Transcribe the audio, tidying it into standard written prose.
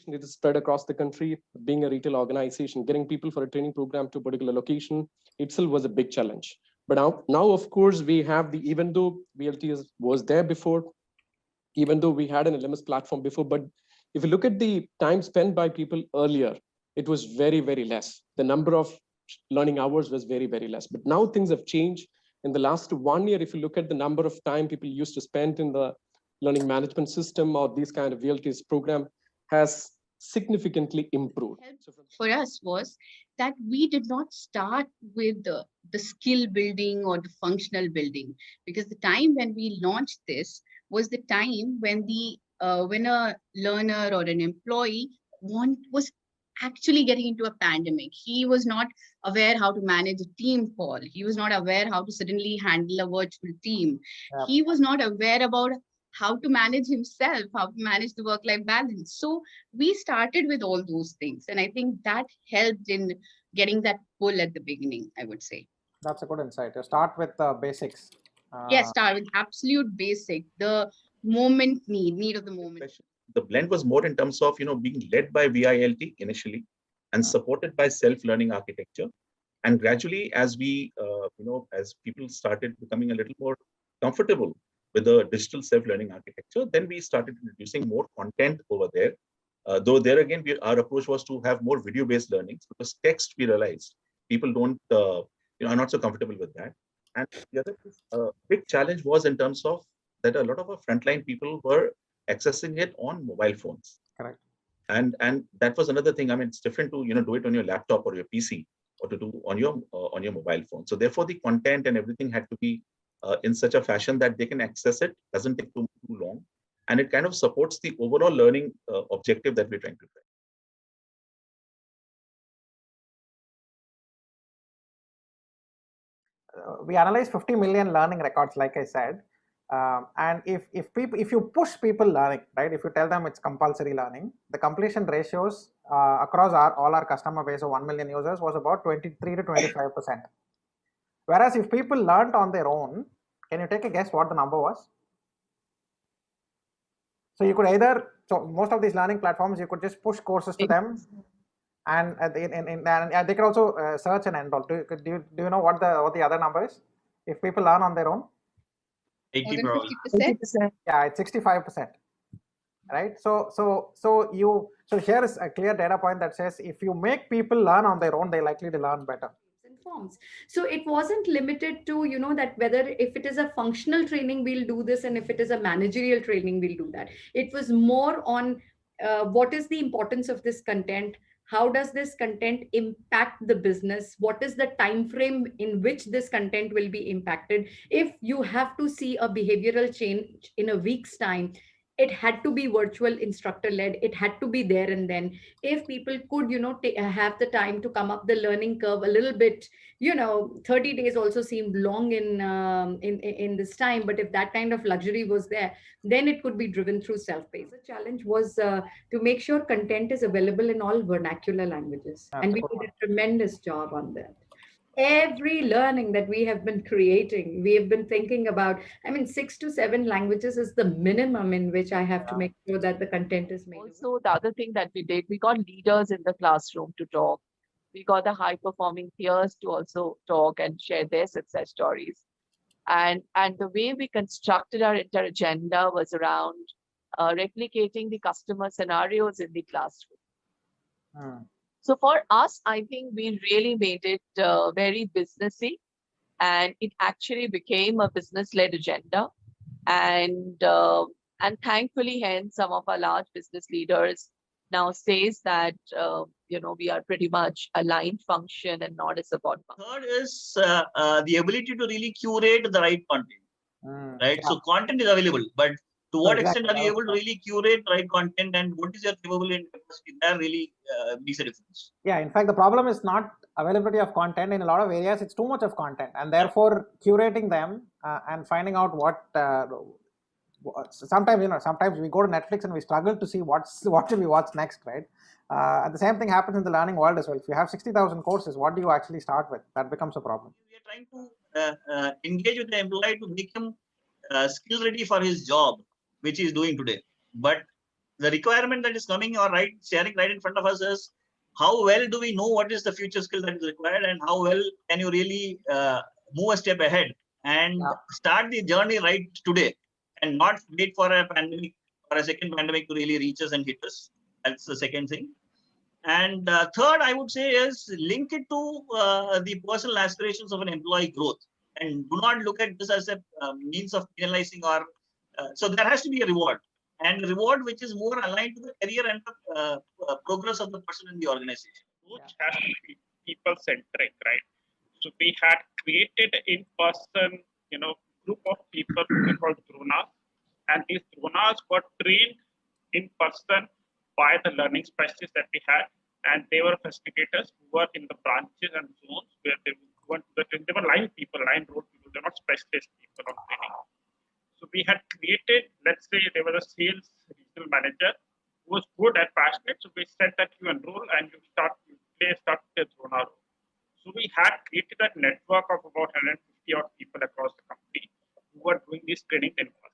It is spread across the country. Being a retail organization, getting people for a training program to a particular location itself was a big challenge. But now of course, we have even though VLT was there before, even though we had an LMS platform before, but if you look at the time spent by people earlier, it was very, very less. The number of learning hours was very, very less. But now things have changed. In the last 1 year, if you look at the number of time people used to spend in the learning management system or these kind of VLTs program has significantly improved. For us was that we did not start with the skill building or the functional building, because the time when we launched this was the time when when a learner or an employee was actually getting into a pandemic. He was not aware how to manage a team call. He was not aware how to suddenly handle a virtual team. Yep. He was not aware about how to manage himself, how to manage the work-life balance. So we started with all those things. And I think that helped in getting that pull at the beginning, I would say. That's a good insight. You start with the basics. Yes, start with absolute basic, the need of the moment. The blend was more in terms of, being led by VILT initially and supported by self-learning architecture. And gradually, as we, as people started becoming a little more comfortable with the digital self-learning architecture, then we started introducing more content over there. Though there again, our approach was to have more video-based learnings, because text, we realized people don't, are not so comfortable with that. And the other big challenge was in terms of that a lot of our frontline people were accessing it on mobile phones. Correct. And that was another thing. I mean, it's different to do it on your laptop or your PC, or to do on your mobile phone. So therefore, the content and everything had to be in such a fashion that they can access it, doesn't take too long, and it kind of supports the overall learning objective that we're trying to drive. We analyze 50 million learning records, like I said, and if you push people learning, right, if you tell them it's compulsory learning, the completion ratios across all our customer base of 1 million users was about 23 to 25%. Whereas if people learned on their own, can you take a guess what the number was? So you could so most of these learning platforms, you could just push courses to them, and they could also search and enroll. Do you know what the other number is? If people learn on their own, 50%. Yeah, it's 65%. Right. So here is a clear data point that says if you make people learn on their own, they're likely to learn better. Forms. So it wasn't limited to, that whether if it is a functional training, we'll do this, and if it is a managerial training, we'll do that. It was more on what is the importance of this content? How does this content impact the business? What is the time frame in which this content will be impacted? If you have to see a behavioral change in a week's time, it had to be virtual instructor led. It had to be there and then. If people could, have the time to come up the learning curve a little bit, 30 days also seemed long in this time. But if that kind of luxury was there, then it could be driven through self-paced. The challenge was to make sure content is available in all vernacular languages. And we did a tremendous job on that. Every learning that we have been creating, we have been thinking about, 6 to 7 languages is the minimum in which I have to make sure that the content is made. Also, the other thing that we did, we got leaders in the classroom to talk. We got the high-performing peers to also talk and share their success stories. And the way we constructed our entire agenda was around replicating the customer scenarios in the classroom. So for us, I think we really made it very businessy, and it actually became a business-led agenda. And thankfully, hence, some of our large business leaders now says that, we are pretty much aligned function and not a support function. Third is the ability to really curate the right content, right? Yeah. So content is available, but to what extent are you able to really curate the right content, and what is your capability and capacity? That really makes a difference. Yeah, in fact, the problem is not availability of content. In a lot of areas, it's too much of content, and therefore curating them and finding out what sometimes we go to Netflix and we struggle to see what should we watch next, right? And the same thing happens in the learning world as well. If you have 60,000 courses, what do you actually start with? That becomes a problem. We are trying to engage with the employee to make him skill ready for his job, which he is doing today. But the requirement that is coming or staring right in front of us is how well do we know what is the future skill that is required, and how well can you really move a step ahead and start the journey right today, and not wait for a pandemic or a second pandemic to really reach us and hit us. That's the second thing. And third, I would say, is link it to the personal aspirations of an employee growth, and do not look at this as a means of penalizing or so there has to be a reward, and reward which is more aligned to the career and the progress of the person in the organization. Which has to be people centric, right? So we had created in-person, group of people called dronas, and these dronas were trained in person by the learning specialists that we had, and they were facilitators who were in the branches and zones where they were line people, line road people. They're not specialist people on training. So we had created, let's say there was a sales regional manager who was good and passionate. So we said that you enroll and you start the drona role. So we had created a network of about 150 odd people across the company who were doing these trainings in person.